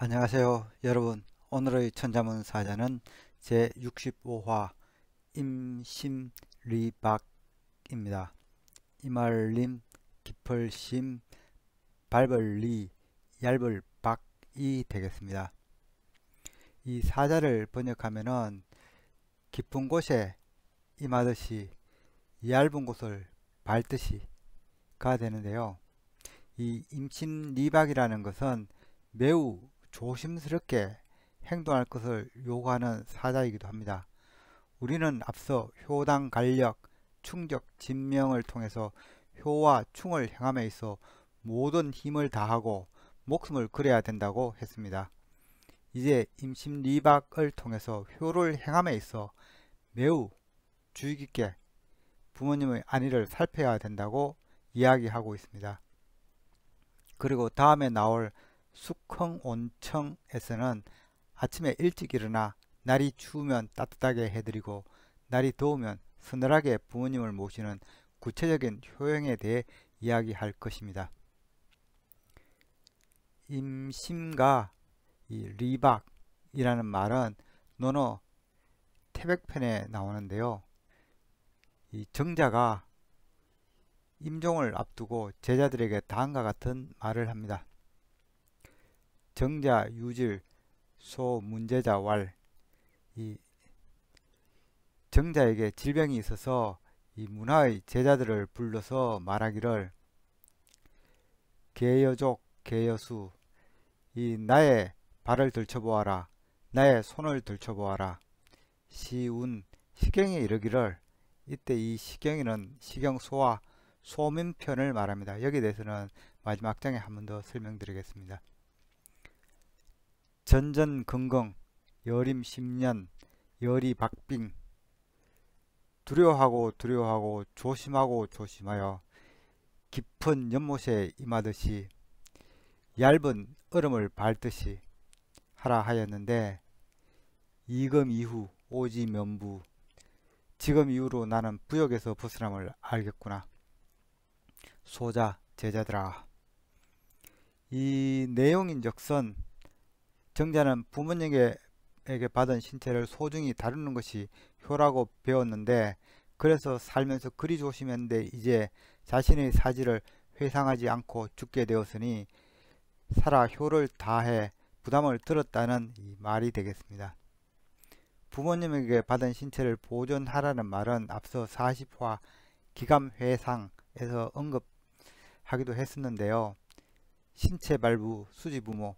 안녕하세요 여러분. 오늘의 천자문 사자는 제65화 임심리박입니다. 이말림 깊을심 밟을리 얇을 박이 되겠습니다. 이 사자를 번역하면은 깊은 곳에 임하듯이 얇은 곳을 밟듯이가 되는데요. 이 임심리박이라는 것은 매우 조심스럽게 행동할 것을 요구하는 사자이기도 합니다. 우리는 앞서 효당 간력, 충적, 진명을 통해서 효와 충을 행함에 있어 모든 힘을 다하고 목숨을 걸어야 된다고 했습니다. 이제 임심리박을 통해서 효를 행함에 있어 매우 주의 깊게 부모님의 안위를 살펴야 된다고 이야기하고 있습니다. 그리고 다음에 나올 숙흥온청에서는 아침에 일찍 일어나 날이 추우면 따뜻하게 해드리고 날이 더우면 서늘하게 부모님을 모시는 구체적인 효용에 대해 이야기할 것입니다. 임심과 이 리박이라는 말은 논어 태백편에 나오는데요. 이 정자가 임종을 앞두고 제자들에게 다음과 같은 말을 합니다. 정자 유질 소 문제자 왈. 이 정자에게 질병이 있어서 이 문화의 제자들을 불러서 말하기를 계여족 계여수 이 나의 발을 들춰보아라 나의 손을 들춰보아라 시운 시경에 이르기를. 이때 이 시경에는 시경소와 소민편을 말합니다. 여기에 대해서는 마지막 장에 한 번 더 설명드리겠습니다. 전전긍긍 여림 10년 여리 박빙 두려워하고 두려워하고 조심하고 조심하여 깊은 연못에 임하듯이 얇은 얼음을 밟듯이 하라 하였는데 이금 이후 오지 면부. 지금 이후로 나는 부역에서 벗어남을 알겠구나. 소자 제자들아. 이 내용인즉슨 정자는 부모님에게 받은 신체를 소중히 다루는 것이 효라고 배웠는데 그래서 살면서 그리 조심했는데 이제 자신의 사지를 회상하지 않고 죽게 되었으니 살아 효를 다해 부담을 들었다는 이 말이 되겠습니다. 부모님에게 받은 신체를 보존하라는 말은 앞서 40화 기감회상에서 언급하기도 했었는데요. 신체 발부 수지부모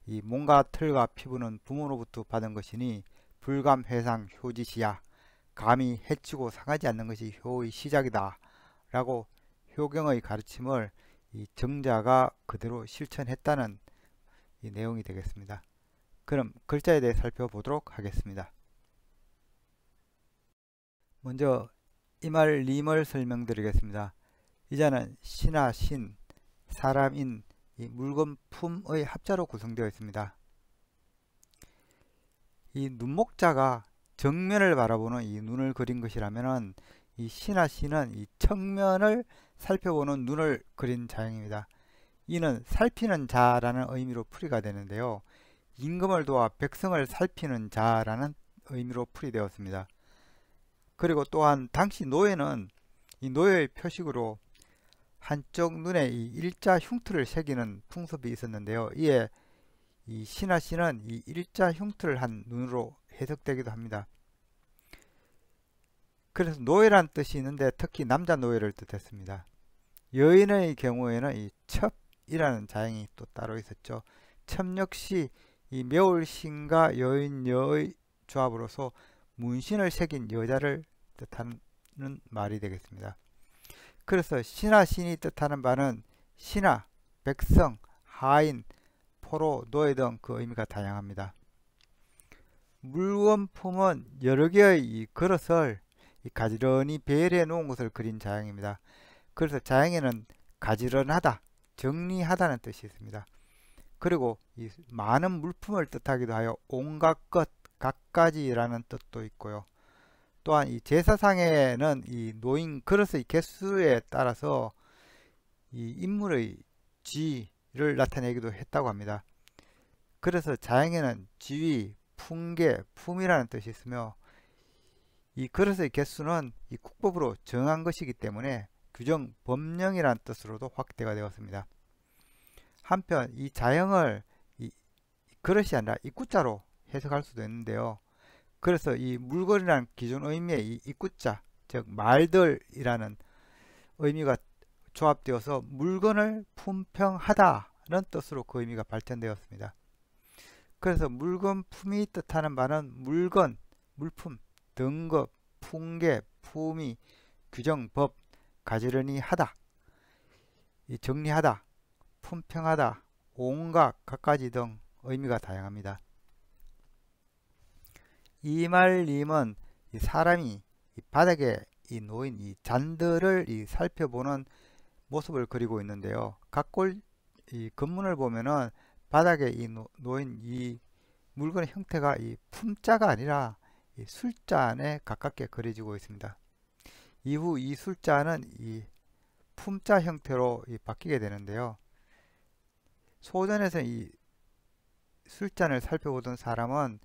이 몸과 털과 피부는 부모로부터 받은 것이니 불감회상 효지시야. 감히 해치고 상하지 않는 것이 효의 시작이다 라고 효경의 가르침을 이 정자가 그대로 실천했다는 이 내용이 되겠습니다. 그럼 글자에 대해 살펴보도록 하겠습니다. 먼저 이말림을 설명드리겠습니다. 이자는 신하 신, 사람인, 이 물건 품의 합자로 구성되어 있습니다. 이 눈목자가 정면을 바라보는 이 눈을 그린 것이라면 이 신하 신은 이 측면을 살펴보는 눈을 그린 자형입니다. 이는 살피는 자라는 의미로 풀이가 되는데요. 임금을 도와 백성을 살피는 자라는 의미로 풀이되었습니다. 그리고 또한 당시 노예는 이 노예의 표식으로 한쪽 눈에 이 일자 흉터를 새기는 풍습이 있었는데요. 이에 이 신하 씨는 이 일자 흉터를 한 눈으로 해석되기도 합니다. 그래서 노예란 뜻이 있는데 특히 남자 노예를 뜻했습니다. 여인의 경우에는 이 첩이라는 자형이 또 따로 있었죠. 첩 역시 이 매울신과 여인여의 조합으로서 문신을 새긴 여자를 뜻하는 말이 되겠습니다. 그래서 신하 신이 뜻하는 바는 신하, 백성, 하인, 포로, 노예 등 그 의미가 다양합니다. 물건품은 여러 개의 이 그릇을 가지런히 배열해 놓은 것을 그린 자형입니다. 그래서 자형에는 가지런하다, 정리하다는 뜻이 있습니다. 그리고 이 많은 물품을 뜻하기도 하여 온갖 것, 갖가지라는 뜻도 있고요. 또한 이 제사상에는 이 놓인 그릇의 개수에 따라서 이 인물의 지를 나타내기도 했다고 합니다. 그래서 자행에는 지위, 풍계, 품이라는 뜻이 있으며 이 그릇의 개수는 이 국법으로 정한 것이기 때문에 규정, 법령이라는 뜻으로도 확대가 되었습니다. 한편 이 자형을 이 그릇이 아니라 입구자로 해석할 수도 있는데요. 그래서 이 물건이라는 기존 의미의 이 입구자, 즉 말들이라는 의미가 조합되어서 물건을 품평하다는 뜻으로 그 의미가 발전되었습니다. 그래서 물건 품이 뜻하는 바는 물건, 물품, 등급, 풍계, 품위, 규정, 법, 가지런히 하다, 이 정리하다, 품평하다, 온갖, 갖가지 등 의미가 다양합니다. 이말림은 이 사람이 이 바닥에 이 놓인 이 잔들을 이 살펴보는 모습을 그리고 있는데요. 각골 이 건문을 보면은 바닥에 이 놓인 이 물건의 형태가 이 품자가 아니라 이 술잔에 가깝게 그려지고 있습니다. 이후 이 술잔은 이 품자 형태로 바뀌게 되는데요. 소전에서 이 술잔을 살펴보던 사람은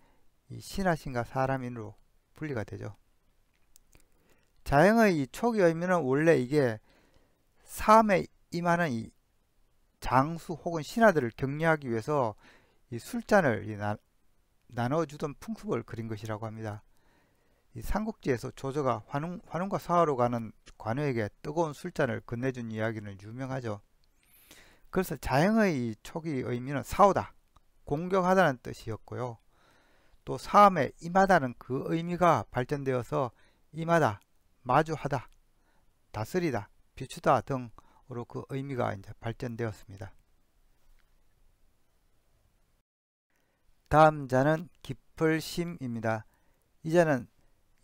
이 신하신과 사람인으로 분리가 되죠. 자형의 이 초기 의미는 원래 이게 사암에 임하는 이 장수 혹은 신하들을 격려하기 위해서 이 술잔을 나눠주던 풍습을 그린 것이라고 합니다. 이 삼국지에서 조조가 환웅과 사하로 가는 관우에게 뜨거운 술잔을 건네준 이야기는 유명하죠. 그래서 자형의 이 초기 의미는 싸우다, 공격하다는 뜻이었고요. 또 사암에 임하다는 그 의미가 발전되어서 임하다, 마주하다, 다스리다, 비추다 등으로 그 의미가 이제 발전되었습니다. 다음 자는 깊을심입니다. 이 자는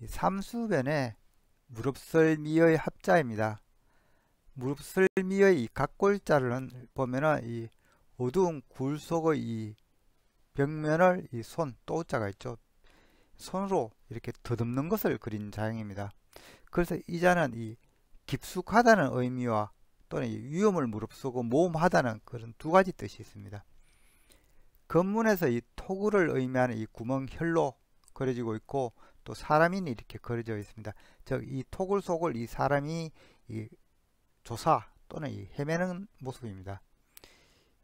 삼수변의 무릅설미의 합자입니다. 무릅설미의 이 각골자를 보면은 이 어두운 굴 속의 이 벽면을 이 손, 또자가 있죠. 손으로 이렇게 더듬는 것을 그린 자형입니다. 그래서 이 자는 이 깊숙하다는 의미와 또는 이 위험을 무릅쓰고 모험하다는 그런 두 가지 뜻이 있습니다. 건문에서 이 토구를 의미하는 이 구멍혈로 그려지고 있고 또 사람인이 이렇게 그려져 있습니다. 즉 이 토굴 속을 이 사람이 이 조사 또는 이 헤매는 모습입니다.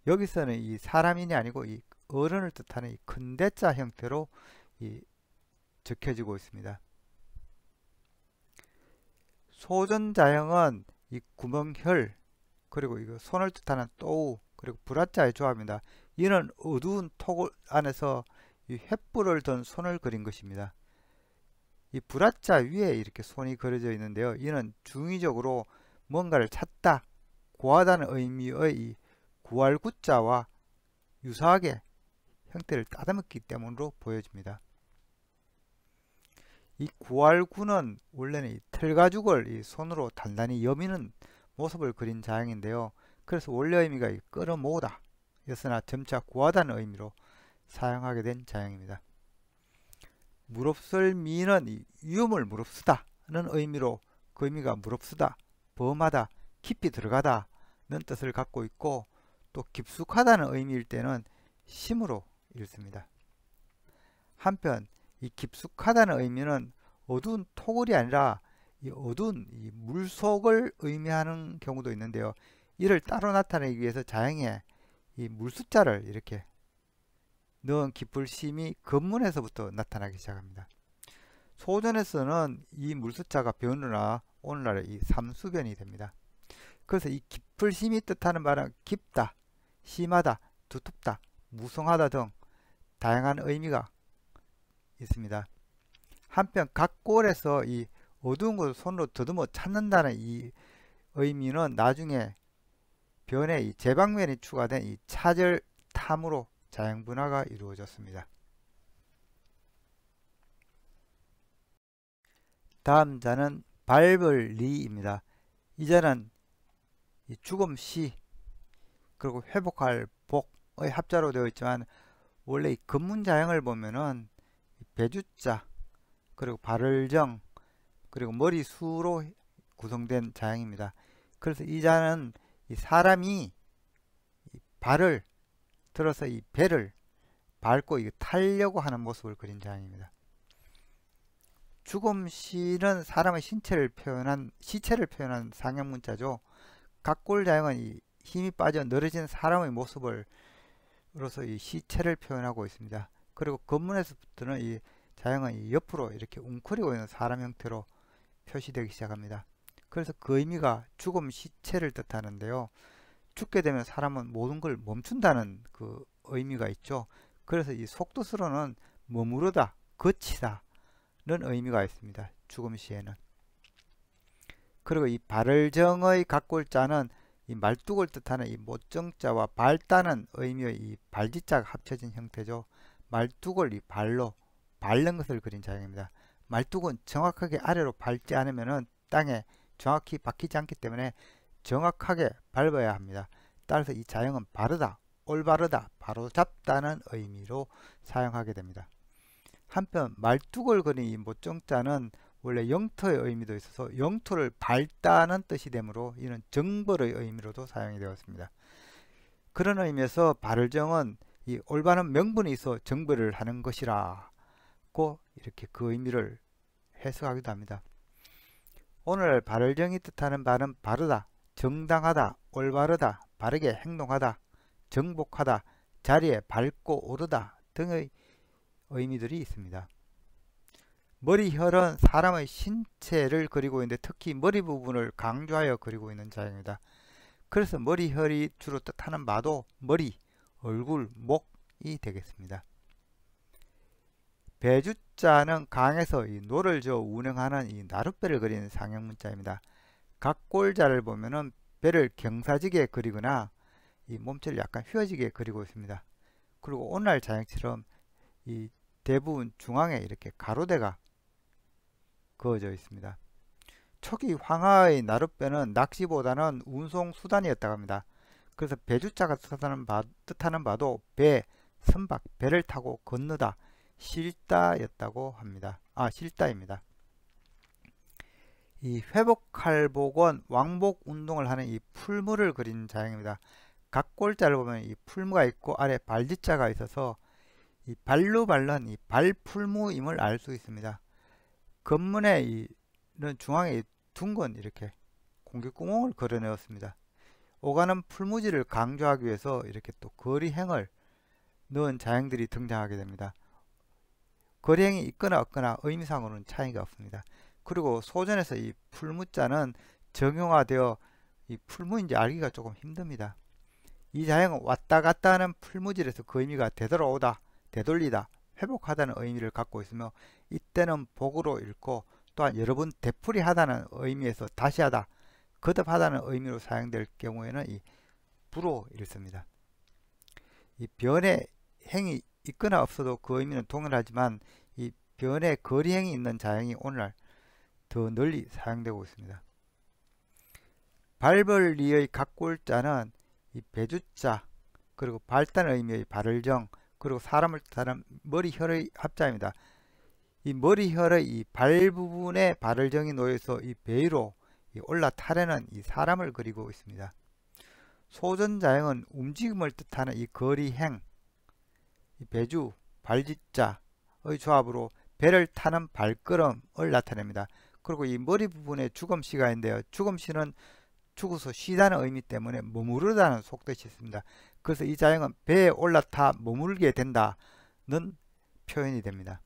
여기서는 이 사람인이 아니고 이 어른을 뜻하는 이 큰대자 형태로 적혀지고 있습니다. 소전자형은 이 구멍혈 그리고 이거 손을 뜻하는 또우 그리고 불화자의 조합입니다. 이는 어두운 토굴 안에서 이 횃불을 든 손을 그린 것입니다. 이 불화자 위에 이렇게 손이 그려져 있는데요. 이는 중의적으로 뭔가를 찾다, 구하다는 의미의 이 구할구자와 유사하게 형태를 따듬었기 때문으로 보여집니다. 이 구할구는 원래는 이 털가죽을 이 손으로 단단히 여미는 모습을 그린 자형인데요. 그래서 원래 의미가 이 끌어모으다 였으나 점차 구하다는 의미로 사용하게 된 자형입니다. 무릅설미는 이 위험을 무릅쓰다는 의미로 그 의미가 무릅쓰다, 범하다, 깊이 들어가다는 뜻을 갖고 있고 또 깊숙하다는 의미일 때는 심으로 읽습니다. 한편 이 깊숙하다는 의미는 어두운 토굴이 아니라 이 어두운 이 물속을 의미하는 경우도 있는데요. 이를 따로 나타내기 위해서 자형에 이 물숫자를 이렇게 넣은 깊을심이 건문에서부터 나타나기 시작합니다. 소전에서는 이 물숫자가 변으나 오늘날의 이 삼수변이 됩니다. 그래서 이 깊을심이 뜻하는 말은 깊다, 심하다, 두텁다, 무성하다 등 다양한 의미가 있습니다. 한편 각골에서 이 어두운 것을 손으로 더듬어 찾는다는 이 의미는 나중에 변에 이 제방면이 추가된 이 차절 탐으로 자형분화가 이루어졌습니다. 다음 자는 밟을 리입니다. 이 자는 이 죽음 시 그리고 회복할 복의 합자로 되어 있지만 원래 이 건문자형을 보면은 배주자 그리고 발을정 그리고 머리수로 구성된 자형입니다. 그래서 이 자는 이 사람이 이 발을 들어서 이 배를 밟고 이게 타려고 하는 모습을 그린 자형입니다. 죽음시는 사람의 시체를 표현한 상형 문자죠. 각골 자형은 이 힘이 빠져 늘어진 사람의 모습을 로서 이 시체를 표현하고 있습니다. 그리고 겉문에서부터는 이 자형은 이 옆으로 이렇게 웅크리고 있는 사람 형태로 표시되기 시작합니다. 그래서 그 의미가 죽음 시체를 뜻하는데요. 죽게 되면 사람은 모든 걸 멈춘다는 그 의미가 있죠. 그래서 이 속뜻으로는 머무르다, 거치다 는 의미가 있습니다. 죽음시에는. 그리고 이 발을정의 각골자는 이 말뚝을 뜻하는 이 못정자와 발다는 의미의 이 발지자가 합쳐진 형태죠. 말뚝을 이 발로 밟는 것을 그린 자형입니다. 말뚝은 정확하게 아래로 밟지 않으면 땅에 정확히 박히지 않기 때문에 정확하게 밟아야 합니다. 따라서 이 자형은 바르다, 올바르다, 바로잡다는 의미로 사용하게 됩니다. 한편 말뚝을 그린 이 못정자는 원래 영토의 의미도 있어서 영토를 밟다는 뜻이 되므로 이는 정벌의 의미로도 사용이 되었습니다. 그런 의미에서 발을정은 이 올바른 명분이 있어 정벌을 하는 것이라고 이렇게 그 의미를 해석하기도 합니다. 오늘 발을정이 뜻하는 바는 바르다, 정당하다, 올바르다, 바르게 행동하다, 정복하다, 자리에 밟고 오르다 등의 의미들이 있습니다. 머리혈은 사람의 신체를 그리고 있는데 특히 머리 부분을 강조하여 그리고 있는 자형입니다. 그래서 머리혈이 주로 뜻하는 바도 머리, 얼굴, 목이 되겠습니다. 배주자는 강에서 이 노를 저어 운행하는 이 나룻배를 그리는 상형문자입니다. 각골자를 보면은 배를 경사지게 그리거나 이 몸체를 약간 휘어지게 그리고 있습니다. 그리고 오늘날 자형처럼 이 대부분 중앙에 이렇게 가로대가 그어져 있습니다. 초기 황하의 나룻배는 낚시보다는 운송수단이었다고 합니다. 그래서 배주자가 뜻하는 바도 배, 선박, 배를 타고 건너다, 실다였다고 합니다. 실다입니다. 이 회복할복은 왕복 운동을 하는 이 풀무를 그린 자형입니다. 각골자를 보면 이 풀무가 있고 아래 발지자가 있어서 이 발로 밟는 이 발풀무임을 알 수 있습니다. 겉문에 이는 중앙에 둥근 이렇게 공기구멍을 걸어내었습니다. 오가는 풀무지를 강조하기 위해서 이렇게 또 거리행을 넣은 자형들이 등장하게 됩니다. 거리행이 있거나 없거나 의미상으로는 차이가 없습니다. 그리고 소전에서 이 풀무자는 정형화되어 이 풀무인지 알기가 조금 힘듭니다. 이 자형은 왔다 갔다 하는 풀무질에서 그 의미가 되돌아오다, 되돌리다, 회복하다는 의미를 갖고 있으며 이때는 복으로 읽고 또한 여러 번 되풀이하다는 의미에서 다시 하다, 거듭하다는 의미로 사용될 경우에는 이 부로 읽습니다. 이 변의 행이 있거나 없어도 그 의미는 동일하지만 이 변의 거리행이 있는 자형이 오늘날 더 널리 사용되고 있습니다. 발벌리의 각골자는 이 배주자 그리고 발단 의미의 발을정 그리고 사람을 뜻하는 머리혈의 합자입니다. 이 머리혈의 이 발 부분에 발을정이 놓여서 이 배위로 올라타려는 이 사람을 그리고 있습니다. 소전자형은 움직임을 뜻하는 이 거리행, 이 배주, 발짓자의 조합으로 배를 타는 발걸음을 나타냅니다. 그리고 이 머리 부분에 죽음시가 있는데요. 죽음시는 죽어서 쉬다는 의미 때문에 머무르다는 속뜻이 있습니다. 그래서 이 자형은 배에 올라타 머물게 된다는 표현이 됩니다.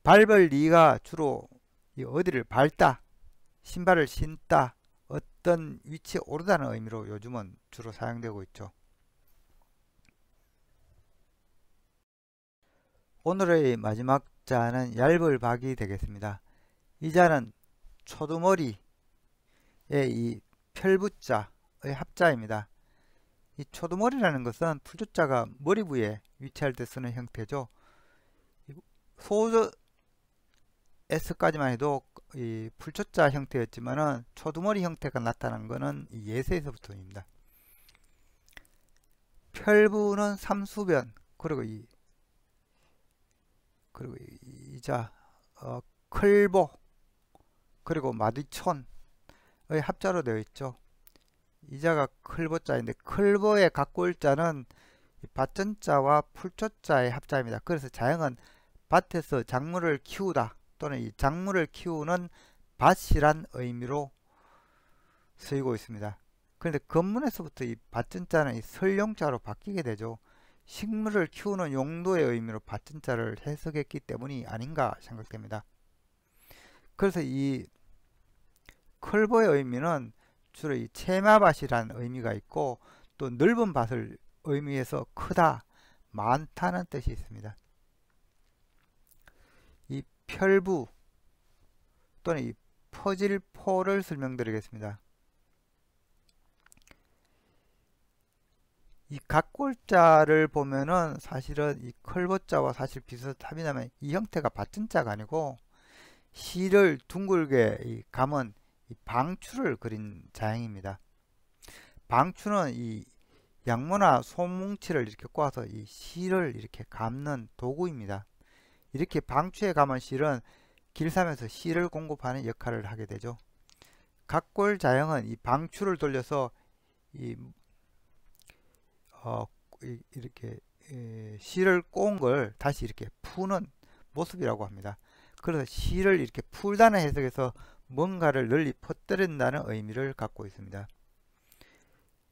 밟을리가 주로 어디를 밟다, 신발을 신다, 어떤 위치에 오르다는 의미로 요즘은 주로 사용되고 있죠. 오늘의 마지막 자는 얇을박이 되겠습니다. 이 자는 초두머리의 이 펼부자의 합자입니다. 이 초두머리라는 것은 풀조자가 머리 부에 위치할 때 쓰는 형태죠. 소저 S까지만 해도 이 풀초자 형태였지만은 초두머리 형태가 나타난 것은 이 예세에서부터입니다. 펼부는 삼수변 그리고 이자 클보 그리고 마디촌의 합자로 되어 있죠. 이자가 클보자인데 클보의 각골자는 밭전자와 풀초자의 합자입니다. 그래서 자영은 밭에서 작물을 키우다 또는 이 작물을 키우는 밭이란 의미로 쓰이고 있습니다. 그런데 건문에서부터 이 밭전자는 이 설용자로 바뀌게 되죠. 식물을 키우는 용도의 의미로 밭전자를 해석했기 때문이 아닌가 생각됩니다. 그래서 이 컬보의 의미는 주로 이 채마밭이라는 의미가 있고 또 넓은 밭을 의미해서 크다, 많다는 뜻이 있습니다. 이 펼부 또는 이 퍼질포를 설명드리겠습니다. 이 각골자를 보면은 사실은 이 컬보자와 사실 비슷합니다만 이 형태가 밭전자가 아니고 실을 둥글게 감은 이 방추를 그린 자형입니다. 방추는 이 양모나 솜뭉치를 이렇게 꼬아서 이 실을 이렇게 감는 도구입니다. 이렇게 방추에 감은 실은 길쌈에서 실을 공급하는 역할을 하게 되죠. 각골 자형은 이 방추를 돌려서 이렇게 실을 꼬은 걸 다시 이렇게 푸는 모습이라고 합니다. 그래서 실을 이렇게 풀다는 해석에서 뭔가를 널리 퍼뜨린다는 의미를 갖고 있습니다.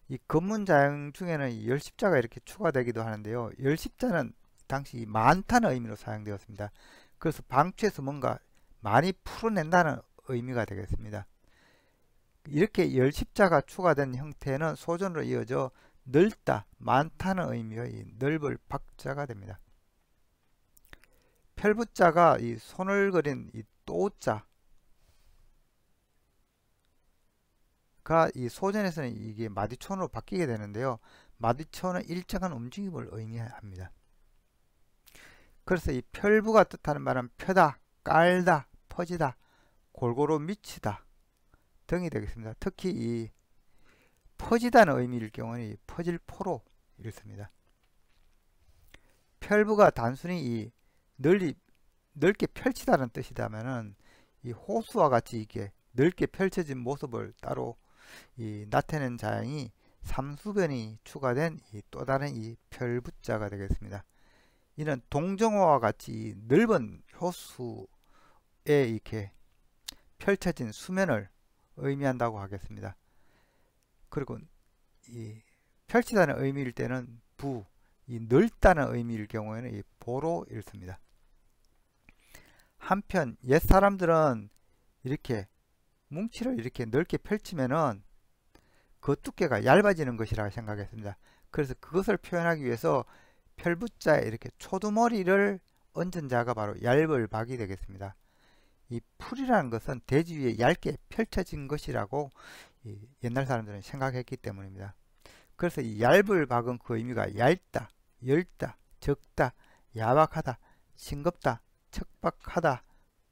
이 건문자형 중에는 열십자가 이렇게 추가되기도 하는데요. 열십자는 당시 많다는 의미로 사용되었습니다. 그래서 방추에서 뭔가 많이 풀어낸다는 의미가 되겠습니다. 이렇게 열십자가 추가된 형태는 소전으로 이어져 넓다, 많다는 의미의 넓을 박자가 됩니다. 펼부자가 이 손을 그린 이 또자가 이 소전에서는 이게 마디촌으로 바뀌게 되는데요. 마디촌은 일정한 움직임을 의미합니다. 그래서 이 펼부가 뜻하는 말은 펴다, 깔다, 퍼지다, 골고루 미치다 등이 되겠습니다. 특히 이 퍼지다는 의미일 경우는 이 퍼질포로 읽습니다. 펼부가 단순히 이 넓게 펼치다는 뜻이다면은 이 호수와 같이 이게 넓게 펼쳐진 모습을 따로 나타낸 자형이 삼수변이 추가된 또 다른 이 펼부자가 되겠습니다. 이는 동정호와 같이 넓은 호수에 이렇게 펼쳐진 수면을 의미한다고 하겠습니다. 그리고 이 펼치다는 의미일 때는 부, 이 넓다는 의미일 경우에는 이 보로 읽습니다. 한편 옛 사람들은 이렇게 뭉치를 이렇게 넓게 펼치면은 그 두께가 얇아지는 것이라 생각했습니다. 그래서 그것을 표현하기 위해서 펼부자에 이렇게 초두머리를 얹은 자가 바로 얇을 박이 되겠습니다. 이 풀이라는 것은 대지 위에 얇게 펼쳐진 것이라고 옛날 사람들은 생각했기 때문입니다. 그래서 이 얇을 박은 그 의미가 얇다, 엷다, 적다, 야박하다, 싱겁다, 척박하다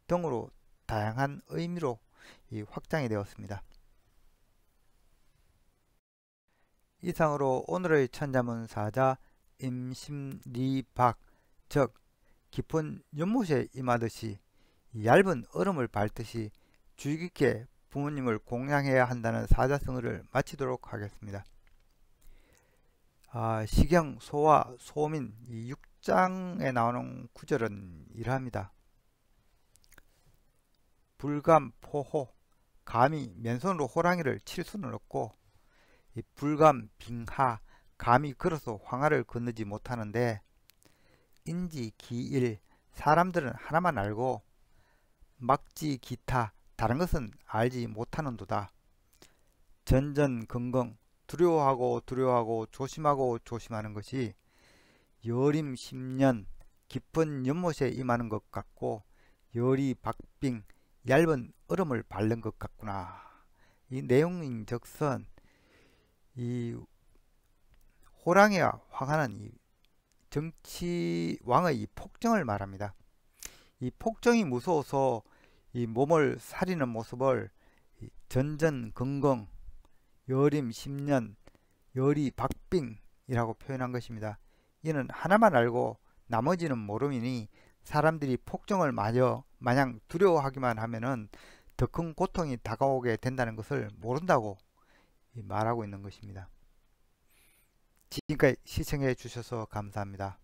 등으로 다양한 의미로 확장이 되었습니다. 이상으로 오늘의 천자문사자 임심리박, 즉 깊은 연못에 임하듯이 얇은 얼음을 밟듯이 주의 깊게 부모님을 공양해야 한다는 사자성어를 마치도록 하겠습니다. 시경, 소와 소민 이 6장에 나오는 구절은 이러합니다. 불감, 포호, 감히 맨손으로 호랑이를 칠 수는 없고 불감, 빙하, 감히 걸어서 황하를 건너지 못하는데 인지, 기일, 사람들은 하나만 알고 막지, 기타, 다른 것은 알지 못하는도다. 전전긍긍, 두려워하고 조심하고 조심하는 것이 여림 10년 깊은 연못에 임하는 것 같고 열이 박빙 얇은 얼음을 밟는 것 같구나. 이 내용인즉슨 이 호랑이와 황하는 이 정치왕의 이 폭정을 말합니다. 이 폭정이 무서워서 이 몸을 사리는 모습을 전전긍긍, 여림 10년, 열이 박빙이라고 표현한 것입니다. 이는 하나만 알고 나머지는 모르니 사람들이 폭정을 마냥 두려워하기만 하면은 더 큰 고통이 다가오게 된다는 것을 모른다고 말하고 있는 것입니다. 지금까지 시청해 주셔서 감사합니다.